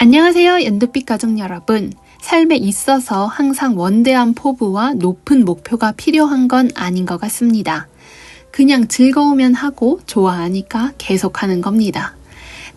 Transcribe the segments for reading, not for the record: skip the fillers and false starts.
안녕하세요, 연두빛 가족 여러분. 삶에 있어서 항상 원대한 포부와 높은 목표가 필요한 건 아닌 것 같습니다. 그냥 즐거우면 하고 좋아하니까 계속하는 겁니다.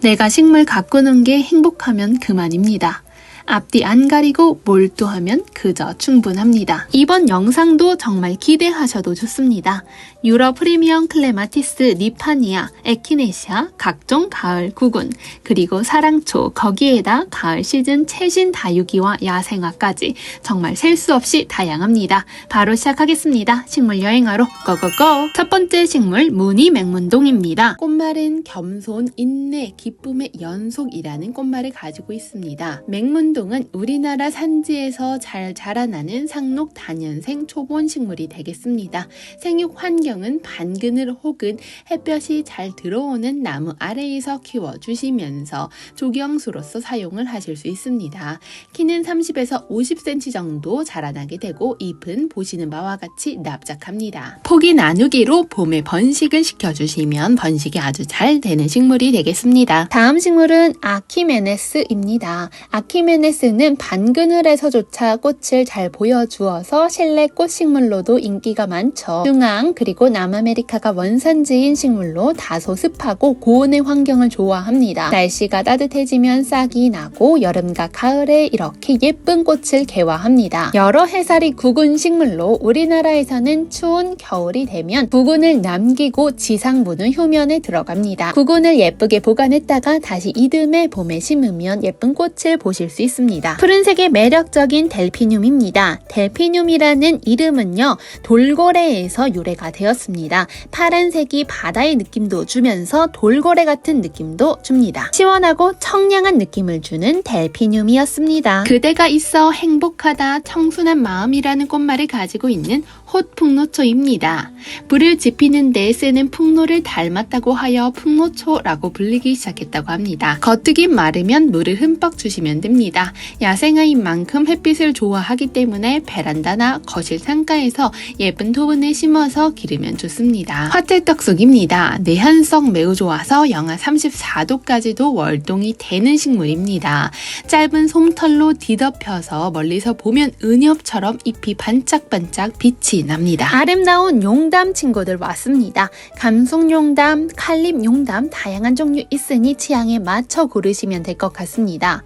내가 식물 가꾸는 게 행복하면 그만입니다. 앞뒤 안 가리고 몰두하면 그저 충분합니다. 이번 영상도 정말 기대하셔도 좋습니다. 유럽 프리미엄 클레마티스 니파니아, 에키네시아, 각종 가을 구근, 그리고 사랑초, 거기에다 가을 시즌 최신 다육이와 야생화까지 정말 셀 수 없이 다양합니다. 바로 시작하겠습니다. 식물 여행하러 고고고! 첫 번째 식물 무늬 맹문동입니다. 꽃말은 겸손, 인내, 기쁨의 연속이라는 꽃말을 가지고 있습니다. 맹문동은 우리나라 산지에서 잘 자라나는 상록 다년생 초본 식물이 되겠습니다. 생육 환경은 반그늘 혹은 햇볕이 잘 들어오는 나무 아래에서 키워주시면서 조경수로서 사용을 하실 수 있습니다. 키는 30에서 50cm 정도 자라나게 되고 잎은 보시는 바와 같이 납작합니다. 포기 나누기로 봄에 번식을 시켜주시면 번식이 아주 잘 되는 식물이 되겠습니다. 다음 식물은 아키메네스입니다. 아키메네스는 반그늘에서조차 꽃을 잘 보여주어서 실내 꽃식물로도 인기가 많죠. 중앙 그리고 남아메리카가 원산지인 식물로 다소 습하고 고온의 환경을 좋아합니다. 날씨가 따뜻해지면 싹이 나고 여름과 가을에 이렇게 예쁜 꽃을 개화합니다. 여러 해살이 구근 식물로 우리나라에서는 추운 겨울이 되면 구근을 남기고 지상부는 효면에 들어갑니다. 구근을 예쁘게 보관했다가 다시 이듬해 봄에 심으면 예쁜 꽃을 보실 수 있습니다. 푸른색의 매력적인 델피늄입니다. 델피늄이라는 이름은요, 돌고래에서 유래가 되었습니다. 파란색이 바다의 느낌도 주면서 돌고래 같은 느낌도 줍니다. 시원하고 청량한 느낌을 주는 델피늄이었습니다. 그대가 있어 행복하다, 청순한 마음이라는 꽃말을 가지고 있는 홑풍노초입니다. 불을 지피는 데 쓰는 풍로를 닮았다고 하여 풍노초라고 불리기 시작했다고 합니다. 겉흙이 마르면 물을 흠뻑 주시면 됩니다. 야생화인 만큼 햇빛을 좋아하기 때문에 베란다나 거실 상가에서 예쁜 토분에 심어서 기르면 좋습니다. 화채떡쑥입니다. 내한성 매우 좋아서 영하 34도까지도 월동이 되는 식물입니다. 짧은 솜털로 뒤덮여서 멀리서 보면 은엽처럼 잎이 반짝반짝 빛이 납니다. 아름다운 용담 친구들 왔습니다. 감송용담, 칼립용담 다양한 종류 있으니 취향에 맞춰 고르시면 될 것 같습니다.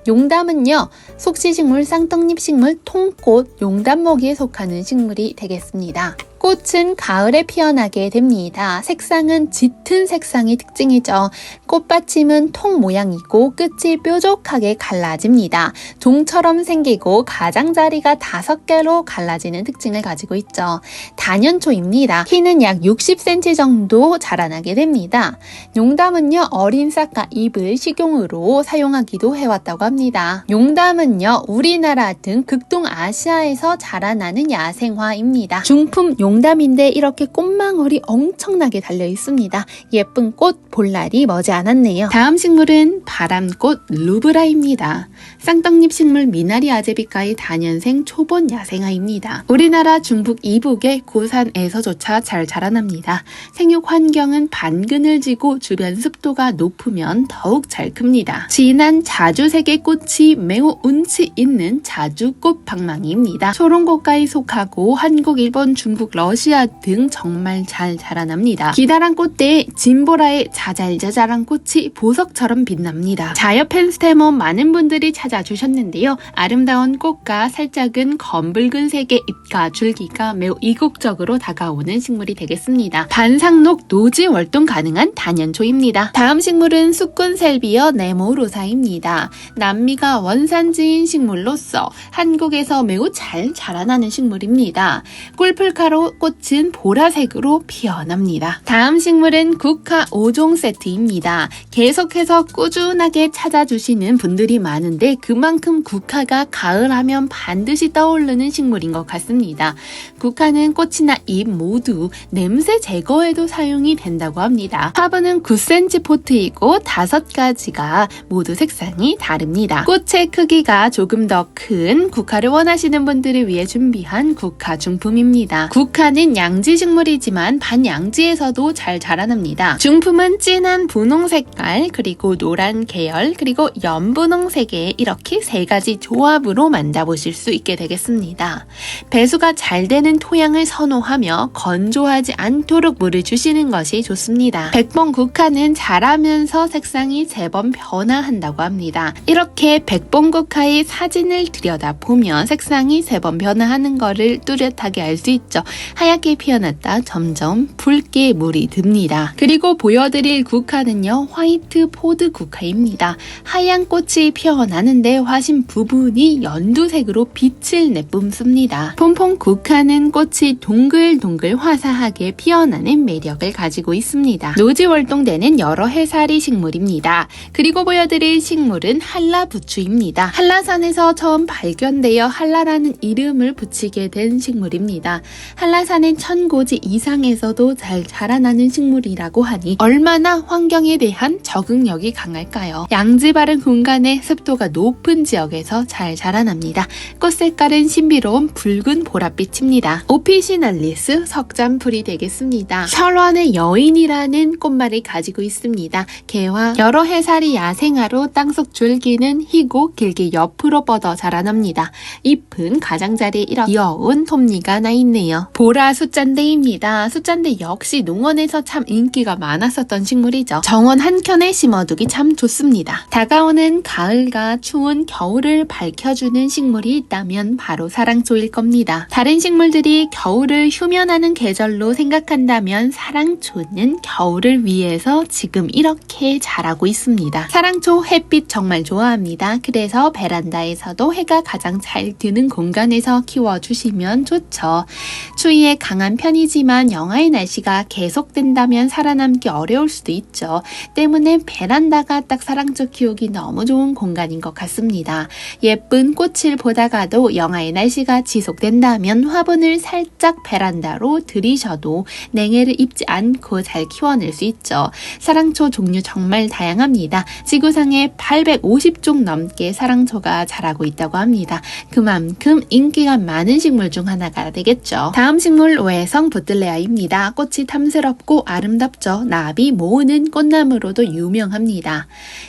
용담은요, 속시식물, 쌍떡잎식물, 통꽃, 용담목에 속하는 식물이 되겠습니다. 꽃은 가을에 피어나게 됩니다. 색상은 짙은 색상이 특징이죠. 꽃받침은 통 모양이고 끝이 뾰족하게 갈라집니다. 종처럼 생기고 가장자리가 5개로 갈라지는 특징을 가지고 있죠. 다년초입니다. 키는 약 60cm 정도 자라나게 됩니다. 용담은요, 어린 싹과 잎을 식용으로 사용하기도 해왔다고 합니다. 용담은요, 우리나라 등 극동아시아에서 자라나는 야생화입니다. 중품 용담인데 이렇게 꽃망울이 엄청나게 달려 있습니다. 예쁜 꽃 볼 날이 머지않았네요. 다음 식물은 바람꽃 루브라입니다. 쌍떡잎 식물 미나리 아제비과의 다년생 초본 야생화입니다. 우리나라 중북 이북의 고산에서조차 잘 자라납니다. 생육 환경은 반그늘지고 주변 습도가 높으면 더욱 잘 큽니다. 진한 자주색의 꽃이 매우 운치 있는 자주꽃 방망이입니다. 초롱꽃과에 속하고 한국, 일본, 중국, 러시아 등 정말 잘 자라납니다. 기다란 꽃대에 진보라의 자잘자잘한 꽃이 보석처럼 빛납니다. 자여 펜스테모 많은 분들이 찾아주셨는데요. 아름다운 꽃과 살짝은 검붉은 색의 잎과 줄기가 매우 이국적으로 다가오는 식물이 되겠습니다. 반상록 노지 월동 가능한 다년초입니다. 다음 식물은 수꾼셀비어 네모로사입니다. 남미가 원산지인 식물로서 한국에서 매우 잘 자라나는 식물입니다. 꿀풀카로 꽃은 보라색으로 피어납니다. 다음 식물은 국화 5종 세트입니다. 계속해서 꾸준하게 찾아주시는 분들이 많은데 그만큼 국화가 가을하면 반드시 떠오르는 식물인 것 같습니다. 국화는 꽃이나 잎 모두 냄새 제거에도 사용이 된다고 합니다. 화분은 9cm 포트이고 5가지가 모두 색상이 다릅니다. 꽃의 크기가 조금 더 큰 국화를 원하시는 분들을 위해 준비한 국화 중품입니다. 국화 국화는 양지 식물이지만 반양지에서도 잘 자라납니다. 중품은 진한 분홍 색깔, 그리고 노란 계열, 그리고 연분홍색의 이렇게 세 가지 조합으로 만나보실 수 있게 되겠습니다. 배수가 잘 되는 토양을 선호하며 건조하지 않도록 물을 주시는 것이 좋습니다. 백번 국화는 자라면서 색상이 제법 변화한다고 합니다. 이렇게 백번 국화의 사진을 들여다보면 색상이 제법 변화하는 것을 뚜렷하게 알 수 있죠. 하얗게 피어났다 점점 붉게 물이 듭니다. 그리고 보여드릴 국화는요, 화이트 포드 국화입니다. 하얀 꽃이 피어나는데 화심 부분이 연두색으로 빛을 내뿜습니다. 폼폼 국화는 꽃이 동글동글 화사하게 피어나는 매력을 가지고 있습니다. 노지 월동되는 여러 해살이 식물입니다. 그리고 보여드릴 식물은 한라부추입니다. 한라산에서 처음 발견되어 한라라는 이름을 붙이게 된 식물입니다. 한라산은 1000고지 이상에서도 잘 자라나는 식물이라고 하니 얼마나 환경에 대한 적응력이 강할까요? 양지 바른 공간에 습도가 높은 지역에서 잘 자라납니다. 꽃 색깔은 신비로운 붉은 보랏빛입니다. 오피시널리스 석잔풀이 되겠습니다. 철원의 여인이라는 꽃말을 가지고 있습니다. 개와 여러 해살이 야생화로 땅속 줄기는 희고 길게 옆으로 뻗어 자라납니다. 잎은 가장자리에 이렇게 귀여운 톱니가 나 있네요. 보라 숫잔대입니다. 숫잔대 역시 농원에서 참 인기가 많았었던 식물이죠. 정원 한켠에 심어두기 참 좋습니다. 다가오는 가을과 추운 겨울을 밝혀주는 식물이 있다면 바로 사랑초일 겁니다. 다른 식물들이 겨울을 휴면하는 계절로 생각한다면 사랑초는 겨울을 위해서 지금 이렇게 자라고 있습니다. 사랑초 햇빛 정말 좋아합니다. 그래서 베란다에서도 해가 가장 잘 드는 공간에서 키워주시면 좋죠. 추위에 강한 편이지만 영하의 날씨가 계속된다면 살아남기 어려울 수도 있죠. 때문에 베란다가 딱 사랑초 키우기 너무 좋은 공간인 것 같습니다. 예쁜 꽃을 보다가도 영하의 날씨가 지속된다면 화분을 살짝 베란다로 들이셔도 냉해를 입지 않고 잘 키워낼 수 있죠. 사랑초 종류 정말 다양합니다. 지구상에 850종 넘게 사랑초가 자라고 있다고 합니다. 그만큼 인기가 많은 식물 중 하나가 되겠죠. 다음 식물 외성 부틀레아입니다. 꽃이 탐스럽고 아름답죠. 나비 모으는 꽃나무로도 유명합니다.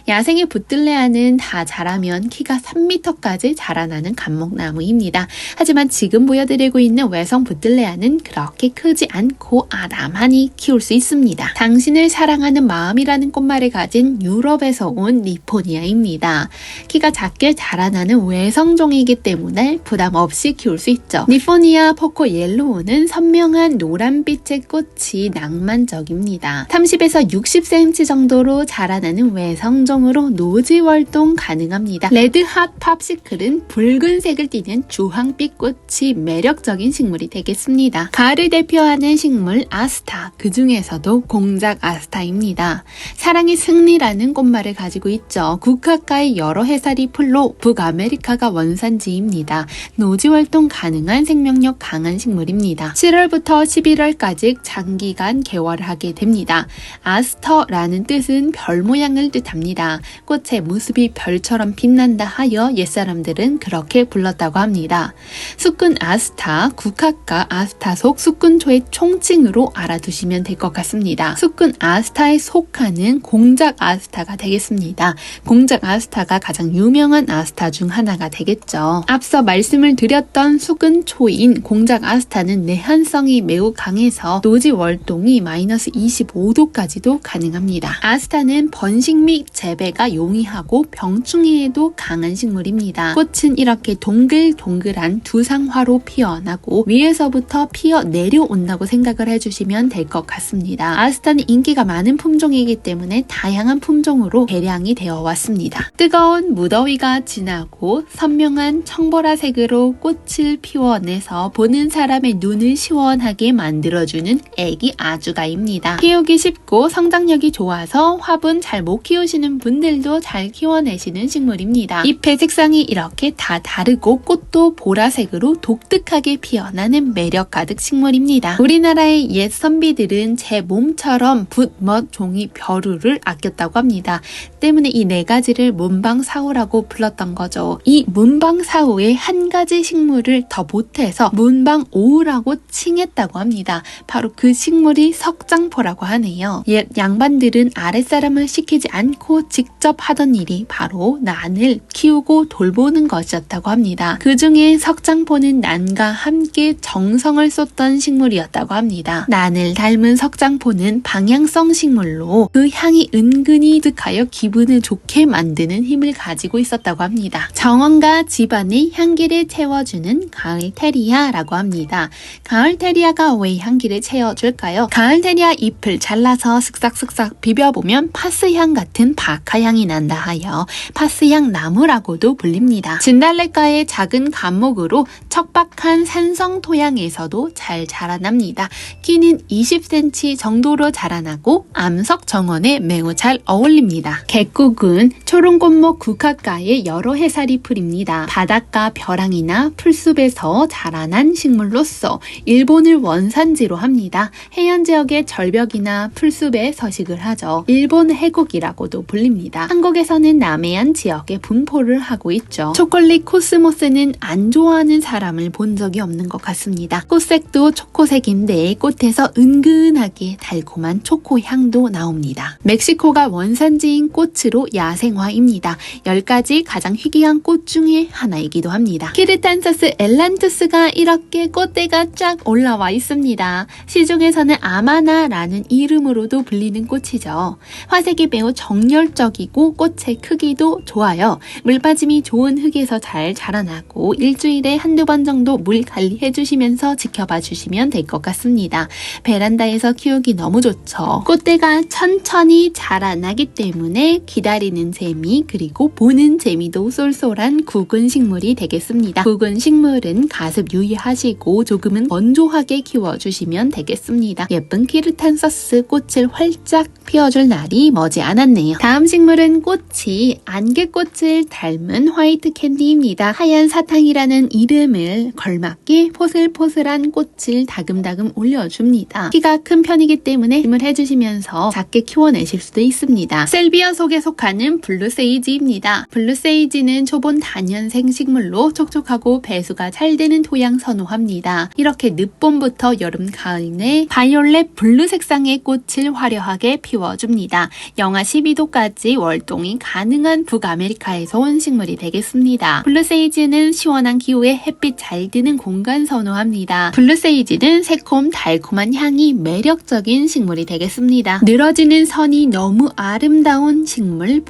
야생의 부틀레아는 다 자라면 키가 3m까지 자라나는 감목나무입니다. 하지만 지금 보여드리고 있는 외성 부틀레아는 그렇게 크지 않고 아담하니 키울 수 있습니다. 당신을 사랑하는 마음이라는 꽃말을 가진 유럽에서 온 니포니아입니다. 키가 작게 자라나는 외성종이기 때문에 부담 없이 키울 수 있죠. 니포니아 포코 옐로우는 선명한 노란빛의 꽃이 낭만적입니다. 30에서 60cm 정도로 자라나는 외성종으로 노지월동 가능합니다. 레드핫 팝시클은 붉은색을 띠는 주황빛 꽃이 매력적인 식물이 되겠습니다. 가을을 대표하는 식물 아스타, 그 중에서도 공작 아스타입니다. 사랑의 승리라는 꽃말을 가지고 있죠. 국화가의 여러 해살이 풀로 북아메리카가 원산지입니다. 노지월동 가능한 생명력 강한 식물입니다. 7월부터 11월까지 장기간 개월하게 됩니다. 아스터라는 뜻은 별 모양을 뜻합니다. 꽃의 모습이 별처럼 빛난다 하여 옛사람들은 그렇게 불렀다고 합니다. 수꾼 아스타, 국화가 아스타 속 수꾼초의 총칭으로 알아두시면 될 것 같습니다. 수꾼 아스타에 속하는 공작 아스타가 되겠습니다. 공작 아스타가 가장 유명한 아스타 중 하나가 되겠죠. 앞서 말씀을 드렸던 수꾼초인 공작 아스타는 내한성이 매우 강해서 노지 월동이 마이너스 25도까지도 가능합니다. 아스타는 번식 및 재배가 용이하고 병충해에도 강한 식물입니다. 꽃은 이렇게 동글동글한 두상화로 피어나고 위에서부터 피어 내려온다고 생각을 해주시면 될 것 같습니다. 아스타는 인기가 많은 품종이기 때문에 다양한 품종으로 개량이 되어 왔습니다. 뜨거운 무더위가 지나고 선명한 청보라색으로 꽃을 피워내서 보는 사람의 눈을 시원하게 만들어주는 애기 아주가입니다. 키우기 쉽고 성장력이 좋아서 화분 잘 못 키우시는 분들도 잘 키워내시는 식물입니다. 잎의 색상이 이렇게 다 다르고 꽃도 보라색으로 독특하게 피어나는 매력 가득 식물입니다. 우리나라의 옛 선비들은 제 몸처럼 붓, 멋, 종이, 벼루를 아꼈다고 합니다. 때문에 이 네 가지를 문방사우라고 불렀던 거죠. 이 문방사우에 한 가지 식물을 더 보태서 문방오우라고 흡수하고 칭했다고 합니다. 바로 그 식물이 석장포라고 하네요. 옛 양반들은 아랫사람을 시키지 않고 직접 하던 일이 바로 난을 키우고 돌보는 것이었다고 합니다. 그 중에 석장포는 난과 함께 정성을 쏟던 식물이었다고 합니다. 난을 닮은 석장포는 방향성 식물로 그 향이 은근히 득하여 기분을 좋게 만드는 힘을 가지고 있었다고 합니다. 정원과 집안의 향기를 채워주는 가을 테리아라고 합니다. 가을 테리아가 왜 향기를 채워줄까요? 가을 테리아 잎을 잘라서 슥싹슥싹 비벼보면 파스향 같은 박하향이 난다 하여 파스향 나무라고도 불립니다. 진달래과의 작은 감목으로 척박한 산성 토양에서도 잘 자라납니다. 키는 20cm 정도로 자라나고 암석 정원에 매우 잘 어울립니다. 객국은 초롱꽃목 국화과의 여러 해살이 풀입니다. 바닷가 벼랑이나 풀숲에서 자라난 식물로서 일본을 원산지로 합니다. 해안 지역의 절벽이나 풀숲에 서식을 하죠. 일본 해곡이라고도 불립니다. 한국에서는 남해안 지역에 분포를 하고 있죠. 초콜릿 코스모스는 안 좋아하는 사람을 본 적이 없는 것 같습니다. 꽃색도 초코색인데 꽃에서 은근하게 달콤한 초코향도 나옵니다. 멕시코가 원산지인 꽃으로 야생화입니다. 10가지 가장 희귀한 꽃 중에 하나이기도 합니다. 키르탄서스 엘란투스가 이렇게 꽃대가 쫙 올라와 있습니다. 시중에서는 아마나라는 이름으로도 불리는 꽃이죠. 화색이 매우 정열적이고 꽃의 크기도 좋아요. 물 빠짐이 좋은 흙에서 잘 자라나고 일주일에 한두 번 정도 물 관리해 주시면서 지켜봐 주시면 될 것 같습니다. 베란다에서 키우기 너무 좋죠. 꽃대가 천천히 자라나기 때문에 기다리는 재미 그리고 보는 재미도 쏠쏠한 구근 식물이 되겠습니다. 구근 식물은 가습 유의하시고 조금은 건조하게 키워주시면 되겠습니다. 예쁜 키르탄서스 꽃을 활짝 피워줄 날이 머지 않았네요. 다음 식물은 꽃이 안개꽃을 닮은 화이트 캔디입니다. 하얀 사탕이라는 이름을 걸맞게 포슬포슬한 꽃을 다금다금 올려줍니다. 키가 큰 편이기 때문에 힘을 해주시면서 작게 키워내실 수도 있습니다. 셀비아 속에 속하는 블루세이지입니다. 블루세이지는 초본 단연생 식물로 촉촉하고 배수가 잘 되는 토양 선호합니다. 이렇게 늦봄부터 여름, 가을 내 바이올렛 블루 색상의 꽃을 화려하게 피워줍니다. 영하 12도까지 월동이 가능한 북아메리카에서 온 식물이 되겠습니다. 블루세이지는 시원한 기후에 햇빛 잘 드는 공간 선호합니다. 블루세이지는 새콤 달콤한 향이 매력적인 식물이 되겠습니다. 늘어지는 선이 너무 아름다운 식물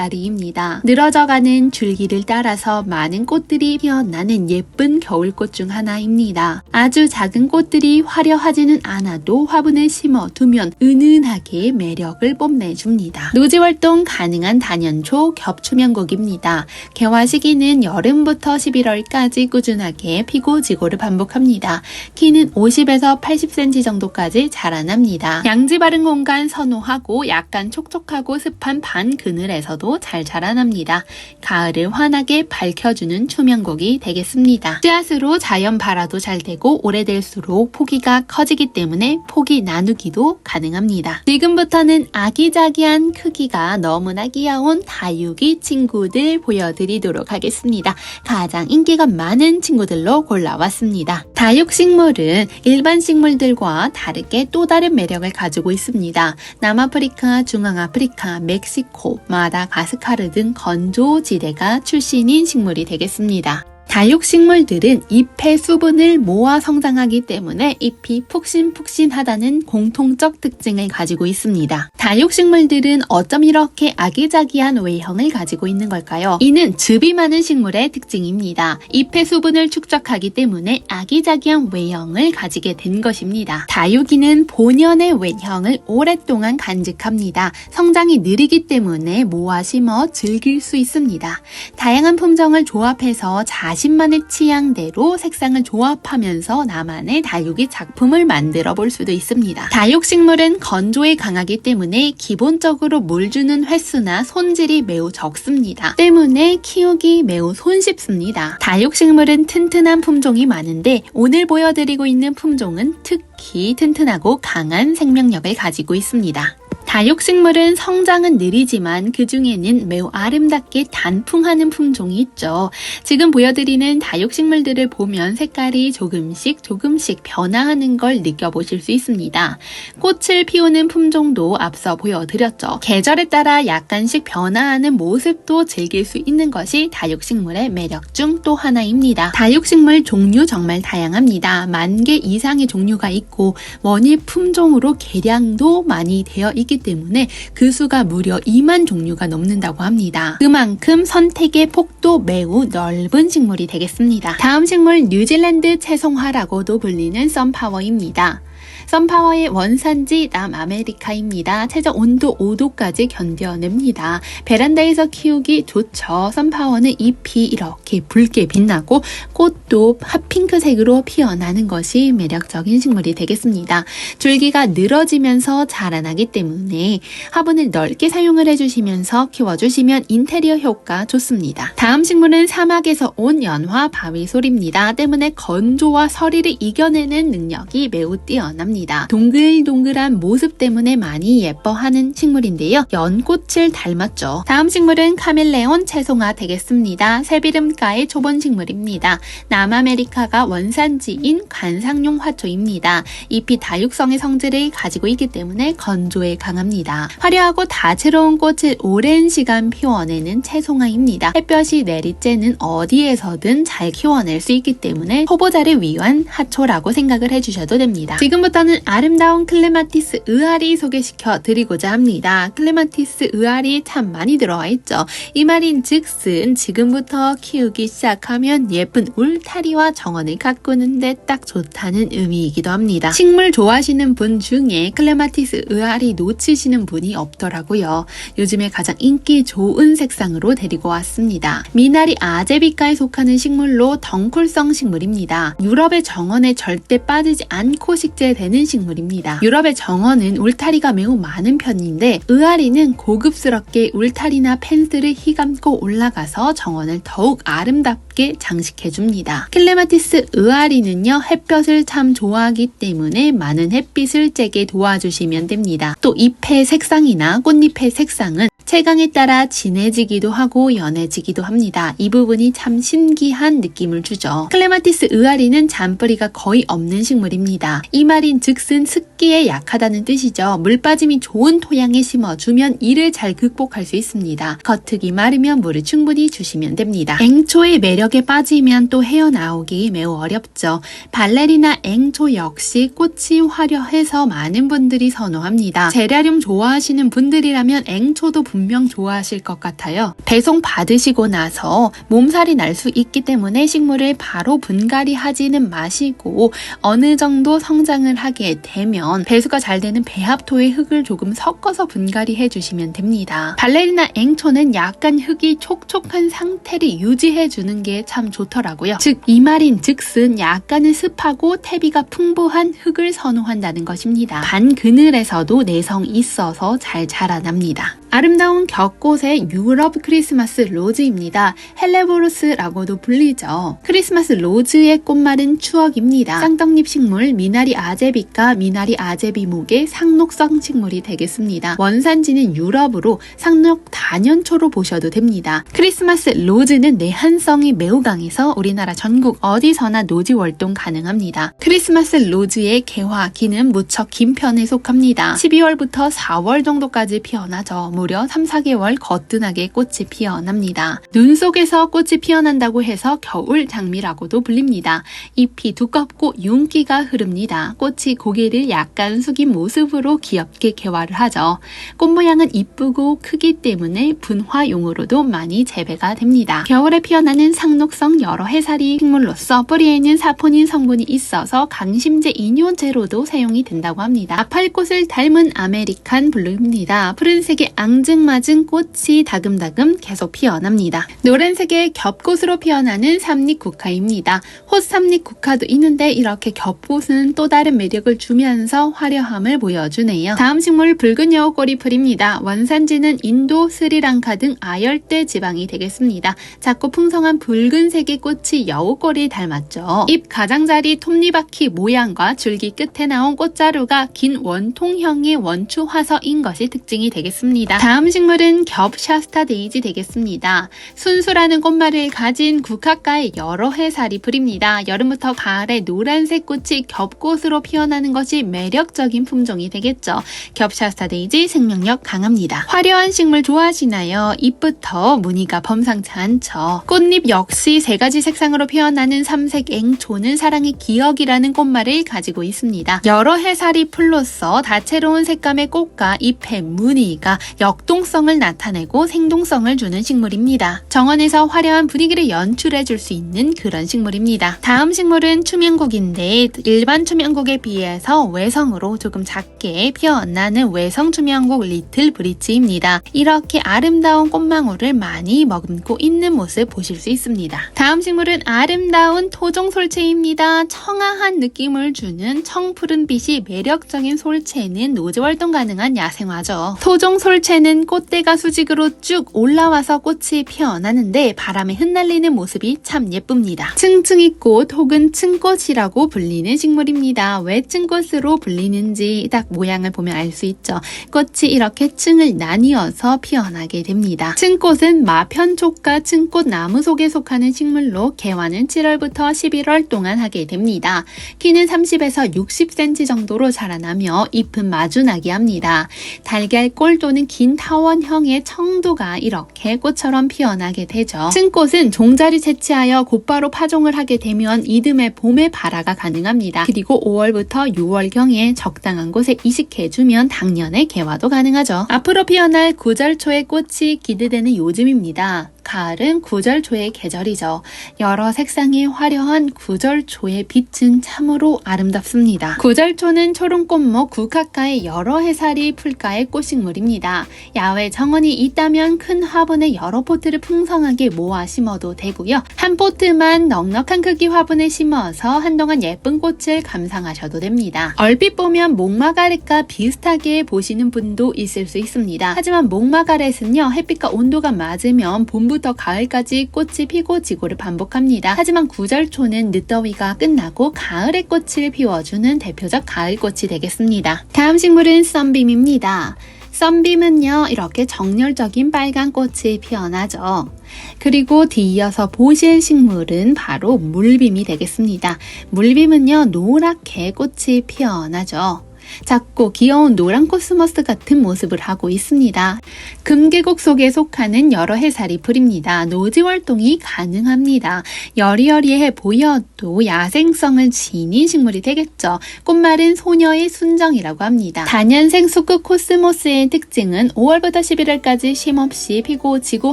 보라싸리입니다. 늘어져가는 줄기를 따라서 많은 꽃들이 피어나는 예쁜 겨울꽃 중 하나입니다. 아주 작은 꽃들이 화려하지는 않아도 화분에 심어두면 은은하게 매력을 뽐내줍니다. 노지활동 가능한 단연초 겹추명곡입니다. 개화 시기는 여름부터 11월까지 꾸준하게 피고 지고를 반복합니다. 키는 50에서 80cm 정도까지 자라납니다. 양지 바른 공간 선호하고 약간 촉촉하고 습한 반 그늘에서도 잘 자라납니다. 가을을 환하게 밝혀주는 초명곡이 되겠습니다. 씨앗으로 자연 발화도 잘 되고 오래될수록 포기가 커지기 때문에 포기 나누기도 가능합니다. 지금부터는 아기자기한 크기가 너무나 귀여운 다육이 친구들 보여드리도록 하겠습니다. 가장 인기가 많은 친구들로 골라왔습니다. 다육식물은 일반 식물들과 다르게 또 다른 매력을 가지고 있습니다. 남아프리카, 중앙아프리카, 멕시코, 마다가스카르 등 건조지대가 출신인 식물이 되겠습니다. 다육식물들은 잎의 수분을 모아 성장하기 때문에 잎이 푹신푹신하다는 공통적 특징을 가지고 있습니다. 다육식물들은 어쩜 이렇게 아기자기한 외형을 가지고 있는 걸까요? 이는 즙이 많은 식물의 특징입니다. 잎의 수분을 축적하기 때문에 아기자기한 외형을 가지게 된 것입니다. 다육이는 본연의 외형을 오랫동안 간직합니다. 성장이 느리기 때문에 모아 심어 즐길 수 있습니다. 다양한 품종을 조합해서 자신만의 취향대로 색상을 조합하면서 나만의 다육이 작품을 만들어 볼 수도 있습니다. 다육식물은 건조에 강하기 때문에 기본적으로 물 주는 횟수나 손질이 매우 적습니다. 때문에 키우기 매우 손쉽습니다. 다육식물은 튼튼한 품종이 많은데 오늘 보여드리고 있는 품종은 특히 튼튼하고 강한 생명력을 가지고 있습니다. 다육식물은 성장은 느리지만 그 중에는 매우 아름답게 단풍하는 품종이 있죠. 지금 보여드리는 다육식물들을 보면 색깔이 조금씩 변화하는 걸 느껴보실 수 있습니다. 꽃을 피우는 품종도 앞서 보여드렸죠. 계절에 따라 약간씩 변화하는 모습도 즐길 수 있는 것이 다육식물의 매력 중 또 하나입니다. 다육식물 종류 정말 다양합니다. 10,000개 이상의 종류가 있고 원예 품종으로 개량도 많이 되어 있기 때문에 그 수가 무려 2만 종류가 넘는다고 합니다. 그만큼 선택의 폭도 매우 넓은 식물이 되겠습니다. 다음 식물 뉴질랜드 채송화라고도 불리는 선파워입니다. 선파워의 원산지 남아메리카입니다. 최저 온도 5도까지 견뎌냅니다. 베란다에서 키우기 좋죠. 선파워는 잎이 이렇게 붉게 빛나고 꽃도 핫핑크색으로 피어나는 것이 매력적인 식물이 되겠습니다. 줄기가 늘어지면서 자라나기 때문에 화분을 넓게 사용을 해주시면서 키워주시면 인테리어 효과 좋습니다. 다음 식물은 사막에서 온 연화 바위솔입니다. 때문에 건조와 서리를 이겨내는 능력이 매우 뛰어납니다. 동글동글한 모습 때문에 많이 예뻐하는 식물인데요. 연꽃을 닮았죠. 다음 식물은 카멜레온 채송화 되겠습니다. 새비름가의 초본 식물입니다. 남아메리카가 원산지인 관상용 화초입니다. 잎이 다육성의 성질을 가지고 있기 때문에 건조에 강합니다. 화려하고 다채로운 꽃을 오랜 시간 피워내는 채송화입니다. 햇볕이 내리쬐는 어디에서든 잘 키워낼 수 있기 때문에 초보자를 위한 화초라고 생각을 해주셔도 됩니다. 지금부터는 아름다운 클레마티스 의아리 소개시켜 드리고자 합니다. 클레마티스 의아리 참 많이 들어와 있죠. 이 말인 즉슨 지금부터 키우기 시작하면 예쁜 울타리와 정원을 가꾸는데 딱 좋다는 의미이기도 합니다. 식물 좋아하시는 분 중에 클레마티스 의아리 놓치시는 분이 없더라고요. 요즘에 가장 인기 좋은 색상으로 데리고 왔습니다. 미나리 아제비과에 속하는 식물로 덩쿨성 식물입니다. 유럽의 정원에 절대 빠지지 않고 식재되는 식물입니다. 유럽의 정원은 울타리가 매우 많은 편인데 의아리는 고급스럽게 울타리나 펜스를 휘감고 올라가서 정원을 더욱 아름답게 장식해줍니다. 클레마티스 의아리는요, 햇볕을 참 좋아하기 때문에 많은 햇빛을 쬐게 도와주시면 됩니다. 또 잎의 색상이나 꽃잎의 색상은 채광에 따라 진해지기도 하고 연해지기도 합니다. 이 부분이 참 신기한 느낌을 주죠. 클레마티스 의아리는 잔뿌리가 거의 없는 식물입니다. 이 말인 즉슨 습기에 약하다는 뜻이죠. 물 빠짐이 좋은 토양에 심어주면 이를 잘 극복할 수 있습니다. 겉흙이 마르면 물을 충분히 주시면 됩니다. 앵초의 매력에 빠지면 또 헤어나오기 매우 어렵죠. 발레리나 앵초 역시 꽃이 화려해서 많은 분들이 선호합니다. 제라늄 좋아하시는 분들이라면 앵초도 분명 좋아하실 것 같아요. 배송 받으시고 나서 몸살이 날 수 있기 때문에 식물을 바로 분갈이 하지는 마시고 어느 정도 성장을 하게 되면 배수가 잘 되는 배합토의 흙을 조금 섞어서 분갈이 해주시면 됩니다. 발레리나 앵초는 약간 흙이 촉촉한 상태를 유지해주는 게 참 좋더라고요. 즉 이 말인 즉슨 약간은 습하고 태비가 풍부한 흙을 선호한다는 것입니다. 반그늘에서도 내성 있어서 잘 자라납니다. 아름다운 겹꽃의 유럽 크리스마스 로즈입니다. 헬레보루스라고도 불리죠. 크리스마스 로즈의 꽃말은 추억입니다. 쌍떡잎 식물 미나리 아제비과 미나리 아제비목의 상록성 식물이 되겠습니다. 원산지는 유럽으로 상록 단연초로 보셔도 됩니다. 크리스마스 로즈는 내한성이 매우 강해서 우리나라 전국 어디서나 노지 월동 가능합니다. 크리스마스 로즈의 개화기는 무척 긴 편에 속합니다. 12월부터 4월 정도까지 피어나죠. 무려 3-4개월 거뜬하게 꽃이 피어납니다. 눈 속에서 꽃이 피어난다고 해서 겨울 장미라고도 불립니다. 잎이 두껍고 윤기가 흐릅니다. 꽃이 고개를 약간 숙인 모습으로 귀엽게 개화를 하죠. 꽃 모양은 이쁘고 크기 때문에 분화용으로도 많이 재배가 됩니다. 겨울에 피어나는 상록성 여러 해살이 식물로서 뿌리에는 사포닌 성분이 있어서 강심제 이뇨제로도 사용이 된다고 합니다. 아팔꽃을 닮은 아메리칸 블루입니다. 푸른색의 악 앙증맞은 꽃이 다금다금 계속 피어납니다. 노란색의 겹꽃으로 피어나는 삼립국화입니다. 호삼립국화도 있는데 이렇게 겹꽃은 또 다른 매력을 주면서 화려함을 보여주네요. 다음 식물 붉은 여우꼬리풀입니다. 원산지는 인도, 스리랑카 등 아열대 지방이 되겠습니다. 작고 풍성한 붉은색의 꽃이 여우꼬리 닮았죠. 잎 가장자리 톱니바퀴 모양과 줄기 끝에 나온 꽃자루가 긴 원통형의 원추 화서인 것이 특징이 되겠습니다. 다음 식물은 겹샤스타 데이지 되겠습니다. 순수라는 꽃말을 가진 국화과의 여러 해살이 풀입니다. 여름부터 가을에 노란색 꽃이 겹꽃으로 피어나는 것이 매력적인 품종이 되겠죠. 겹샤스타 데이지 생명력 강합니다. 화려한 식물 좋아하시나요? 잎부터 무늬가 범상치 않죠. 꽃잎 역시 세 가지 색상으로 피어나는 삼색 앵초는 사랑의 기억이라는 꽃말을 가지고 있습니다. 여러 해살이 풀로서 다채로운 색감의 꽃과 잎의 무늬가 역동성을 나타내고 생동성을 주는 식물입니다. 정원에서 화려한 분위기를 연출해줄 수 있는 그런 식물입니다. 다음 식물은 추명국인데 일반 추명국에 비해서 외성으로 조금 작게 피어나는 외성 추명국 리틀 브릿지입니다. 이렇게 아름다운 꽃망울을 많이 머금고 있는 모습 보실 수 있습니다. 다음 식물은 아름다운 토종 솔채입니다. 청아한 느낌을 주는 청푸른빛이 매력적인 솔채는 노즈활동 가능한 야생화죠. 토종 솔채는 꽃대가 수직으로 쭉 올라와서 꽃이 피어나는데 바람에 흩날리는 모습이 참 예쁩니다. 층층이꽃 혹은 층꽃이라고 불리는 식물입니다. 왜 층꽃으로 불리는지 딱 모양을 보면 알 수 있죠. 꽃이 이렇게 층을 나뉘어서 피어나게 됩니다. 층꽃은 마편촉과 층꽃 나무 속에 속하는 식물로 개화는 7월부터 11월 동안 하게 됩니다. 키는 30에서 60cm 정도로 자라나며 잎은 마주나게 합니다. 달걀꼴 또는 긴 타원형의 청두가 이렇게 꽃처럼 피어나게 되죠. 층꽃은 종자를 채취하여 곧바로 파종을 하게 되면 이듬해 봄에 발화가 가능합니다. 그리고 5월부터 6월경에 적당한 곳에 이식해주면 당년에 개화도 가능하죠. 앞으로 피어날 구절초의 꽃이 기대되는 요즘입니다. 가을은 구절초의 계절이죠. 여러 색상의 화려한 구절초의 빛은 참으로 아름답습니다. 구절초는 초롱꽃목 국화과의 여러 해살이 풀가의 꽃식물입니다. 야외 정원이 있다면 큰 화분에 여러 포트를 풍성하게 모아 심어도 되고요. 한 포트만 넉넉한 크기 화분에 심어서 한동안 예쁜 꽃을 감상하셔도 됩니다. 얼핏 보면 목마가렛과 비슷하게 보시는 분도 있을 수 있습니다. 하지만 목마가렛은요, 햇빛과 온도가 맞으면 봄부터 가을까지 꽃이 피고 지고를 반복합니다. 하지만 구절초는 늦더위가 끝나고 가을에 꽃을 피워주는 대표적 가을꽃이 되겠습니다. 다음 식물은 썬빔입니다. 썬빔은요, 이렇게 정열적인 빨간 꽃이 피어나죠. 그리고 뒤이어서 보실 식물은 바로 물빔이 되겠습니다. 물빔은요, 노랗게 꽃이 피어나죠. 작고 귀여운 노란 코스모스 같은 모습을 하고 있습니다. 금계국 속에 속하는 여러 해살이 풀입니다. 노지 활동이 가능합니다. 여리여리해 보여도 야생성을 지닌 식물이 되겠죠. 꽃말은 소녀의 순정이라고 합니다. 다년생 수국 코스모스의 특징은 5월부터 11월까지 쉼없이 피고 지고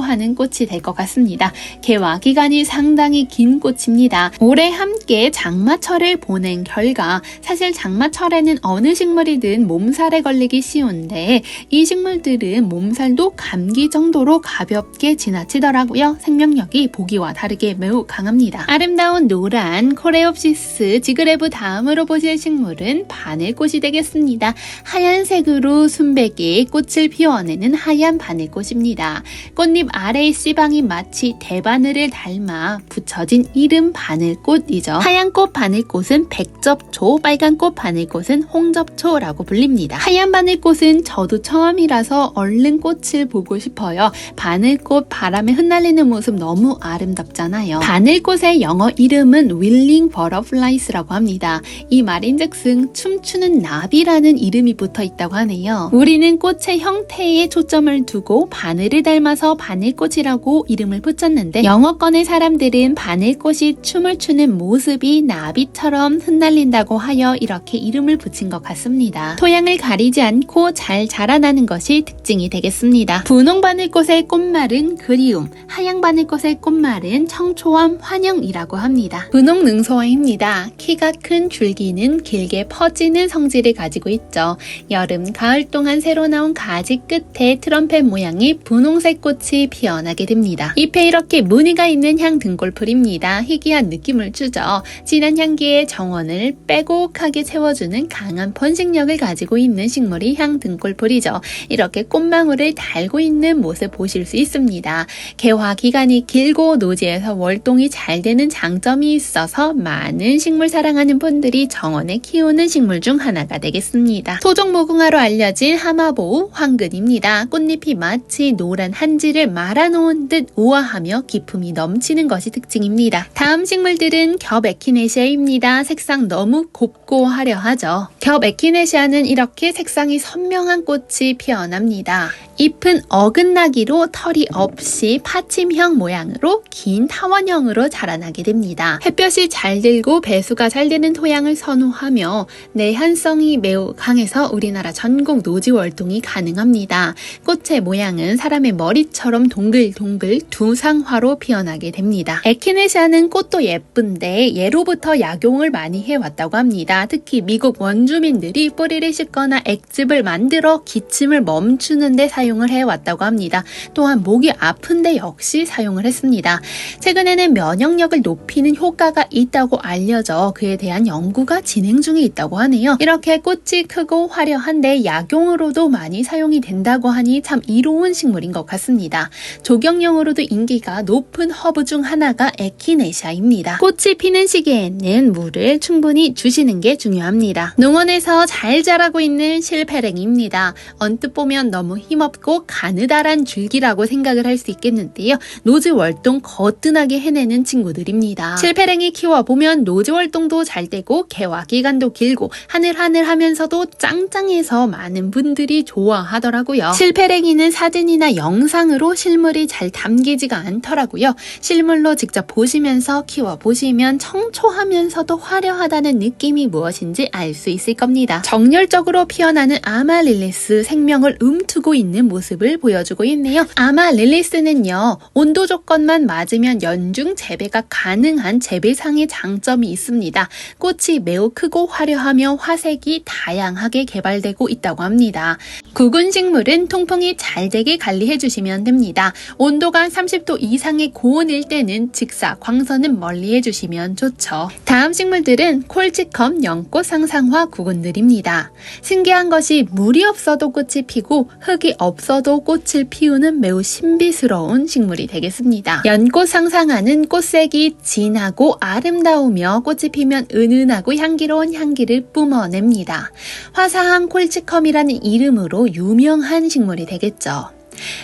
하는 꽃이 될 것 같습니다. 개화 기간이 상당히 긴 꽃입니다. 올해 함께 장마철을 보낸 결과 사실 장마철에는 어느 식물이든 몸살에 걸리기 쉬운데 이 식물들은 몸살도 감기 정도로 가볍게 지나치더라고요. 생명력이 보기와 다르게 매우 강합니다. 아름다운 노란 코레옵시스 지그레브 다음으로 보실 식물은 바늘꽃이 되겠습니다. 하얀색으로 순백의 꽃을 피워내는 하얀 바늘꽃입니다. 꽃잎 아래의 씨방이 마치 대바늘을 닮아 붙여진 이름 바늘꽃이죠. 하얀 꽃 바늘꽃은 백접초, 빨간 꽃 바늘꽃은 홍접초라고 불립니다. 하얀 바늘꽃은 저도 처음이라서 얼른 꽃을 보고 싶어요. 바늘꽃 바람에 흩날리는 모습 너무 아름답잖아요. 바늘꽃의 영어 이름은 윌링 버터플라이스라고 합니다. 이 말인즉슨 춤추는 나비라는 이름이 붙어 있다고 하네요. 우리는 꽃의 형태에 초점을 두고 바늘을 닮아서 바늘꽃이라고 이름을 붙였는데 영어권의 사람들은 바늘꽃이 춤을 추는 모습이 나비처럼 흩날린다고 하여 이렇게 이름을 붙인 것 같습니다. 같습니다. 토양을 가리지 않고 잘 자라나는 것이 특징이 되겠습니다. 분홍 바늘꽃의 꽃말은 그리움, 하양 바늘꽃의 꽃말은 청초함, 환영이라고 합니다. 분홍 능소화입니다. 키가 큰 줄기는 길게 퍼지는 성질을 가지고 있죠. 여름, 가을 동안 새로 나온 가지 끝에 트럼펫 모양의 분홍색 꽃이 피어나게 됩니다. 잎에 이렇게 무늬가 있는 향 등골풀입니다. 희귀한 느낌을 주죠. 진한 향기에 정원을 빼곡하게 채워주는 강한 번식력을 가지고 있는 식물이 향 등골풀이죠. 이렇게 꽃망울을 달고 있는 모습 보실 수 있습니다. 개화 기간이 길고 노지에서 월동이 잘 되는 장점이 있어서 많은 식물 사랑하는 분들이 정원에 키우는 식물 중 하나가 되겠습니다. 토종 무궁화로 알려진 하마보우 황근입니다. 꽃잎이 마치 노란 한지를 말아놓은 듯 우아하며 기품이 넘치는 것이 특징입니다. 다음 식물들은 겹 에키네시아입니다. 색상 너무 곱고 화려하죠. 겹 에키네시아는 이렇게 색상이 선명한 꽃이 피어납니다. 잎은 어긋나기로 털이 없이 파침형 모양으로 긴 타원형으로 자라나게 됩니다. 햇볕이 잘 들고 배수가 잘 되는 토양을 선호하며 내한성이 매우 강해서 우리나라 전국 노지 월동이 가능합니다. 꽃의 모양은 사람의 머리처럼 동글동글 두상화로 피어나게 됩니다. 에키네시아는 꽃도 예쁜데 예로부터 약용을 많이 해왔다고 합니다. 특히 미국 원주민들이 뿌리를 씻거나 액즙을 만들어 기침을 멈추는 데 사용을 해왔다고 합니다. 또한 목이 아픈데 역시 사용을 했습니다. 최근에는 면역력을 높이는 효과가 있다고 알려져 그에 대한 연구가 진행 중에 있다고 하네요. 이렇게 꽃이 크고 화려한데 약용으로도 많이 사용이 된다고 하니 참 이로운 식물인 것 같습니다. 조경용으로도 인기가 높은 허브 중 하나가 에키네시아입니다. 꽃이 피는 시기에는 물을 충분히 주시는 게 중요합니다. 농원에서 잘 자라고 있는 실패랭입니다. 언뜻 보면 너무 힘없고 가느다란 줄기라고 생각을 할 수 있겠는데요. 노지 월동 거뜬하게 해내는 친구들입니다. 실패랭이 키워보면 노지 월동도 잘 되고 개화 기간도 길고 하늘하늘 하면서도 짱짱해서 많은 분들이 좋아하더라고요. 실패랭이는 사진이나 영상으로 실물이 잘 담기지가 않더라고요. 실물로 직접 보시면서 키워보시면 청초하면서도 화려하다는 느낌이 무엇인지 알 수 있을 겁니다. 정열적으로 피어나는 아마릴리스 생명을 움트고 있는 모습을 보여주고 있네요. 아마릴리스는요, 온도 조건만 맞으면 연중 재배가 가능한 재배상의 장점이 있습니다. 꽃이 매우 크고 화려하며 화색이 다양하게 개발되고 있다고 합니다. 구근 식물은 통풍이 잘 되게 관리해 주시면 됩니다. 온도가 30도 이상의 고온일 때는 직사, 광선은 멀리 해주시면 좋죠. 다음 식물들은 콜치컴, 연꽃 상상화 구근들입니다. 신기한 것이 물이 없어도 꽃이 피고 흙이 없어도 꽃을 피우는 매우 신비스러운 식물이 되겠습니다. 연꽃 상상화는 꽃색이 진하고 아름다우며 꽃이 피면 은은하고 향기로운 향기를 뿜어냅니다. 화사한 콜치컴이라는 이름으로 유명한 식물이 되겠죠.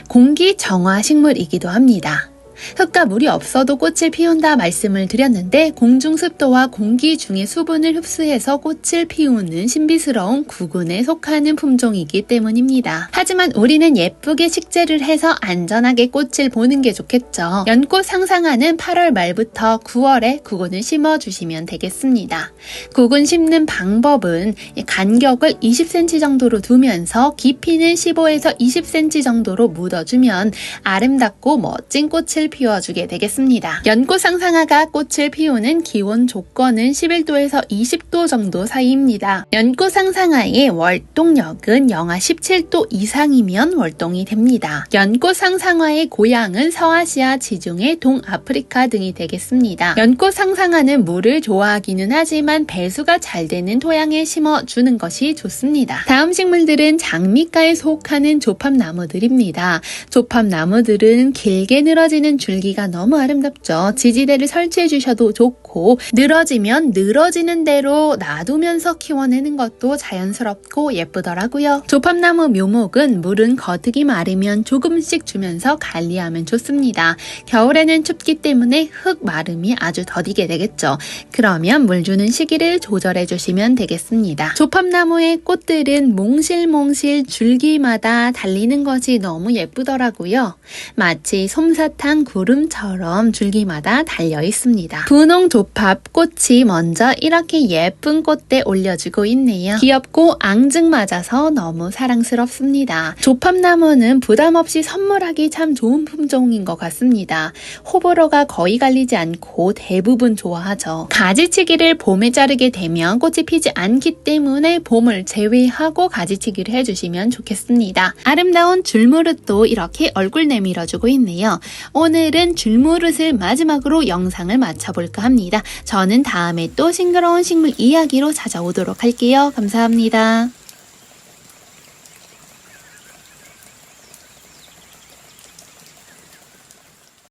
공기 정화 식물이기도 합니다. 흙과 물이 없어도 꽃을 피운다 말씀을 드렸는데 공중 습도와 공기 중의 수분을 흡수해서 꽃을 피우는 신비스러운 구근에 속하는 품종이기 때문입니다. 하지만 우리는 예쁘게 식재를 해서 안전하게 꽃을 보는 게 좋겠죠. 연꽃 상상화는 8월 말부터 9월에 구근을 심어주시면 되겠습니다. 구근 심는 방법은 간격을 20cm 정도로 두면서 깊이는 15에서 20cm 정도로 묻어주면 아름답고 멋진 꽃을 피워주게 되겠습니다. 연꽃 상상화가 꽃을 피우는 기온 조건은 11도에서 20도 정도 사이입니다. 연꽃 상상화의 월동력은 영하 17도 이상이면 월동이 됩니다. 연꽃 상상화의 고향은 서아시아, 지중해, 동아프리카 등이 되겠습니다. 연꽃 상상화는 물을 좋아하기는 하지만 배수가 잘 되는 토양에 심어주는 것이 좋습니다. 다음 식물들은 장미과에 속하는 조팝나무들입니다. 조팝나무들은 길게 늘어지는 줄기가 너무 아름답죠. 지지대를 설치해 주셔도 좋고 늘어지면 늘어지는 대로 놔두면서 키워내는 것도 자연스럽고 예쁘더라고요. 조팝나무 묘목은 물은 거득이 마르면 조금씩 주면서 관리하면 좋습니다. 겨울에는 춥기 때문에 흙 마름이 아주 더디게 되겠죠. 그러면 물 주는 시기를 조절해 주시면 되겠습니다. 조팝나무의 꽃들은 몽실몽실 줄기마다 달리는 것이 너무 예쁘더라고요. 마치 솜사탕 구름처럼 줄기마다 달려 있습니다. 분홍 조팝 꽃이 먼저 이렇게 예쁜 꽃대 올려주고 있네요. 귀엽고 앙증맞아서 너무 사랑스럽습니다. 조팝나무는 부담없이 선물하기 참 좋은 품종인 것 같습니다. 호불호가 거의 갈리지 않고 대부분 좋아하죠. 가지치기를 봄에 자르게 되면 꽃이 피지 않기 때문에 봄을 제외하고 가지치기를 해주시면 좋겠습니다. 아름다운 줄무릇도 이렇게 얼굴 내밀어주고 있네요. 오늘은 줄무릇을 마지막으로 영상을 마쳐볼까 합니다. 저는 다음에 또 싱그러운 식물 이야기로 찾아오도록 할게요. 감사합니다.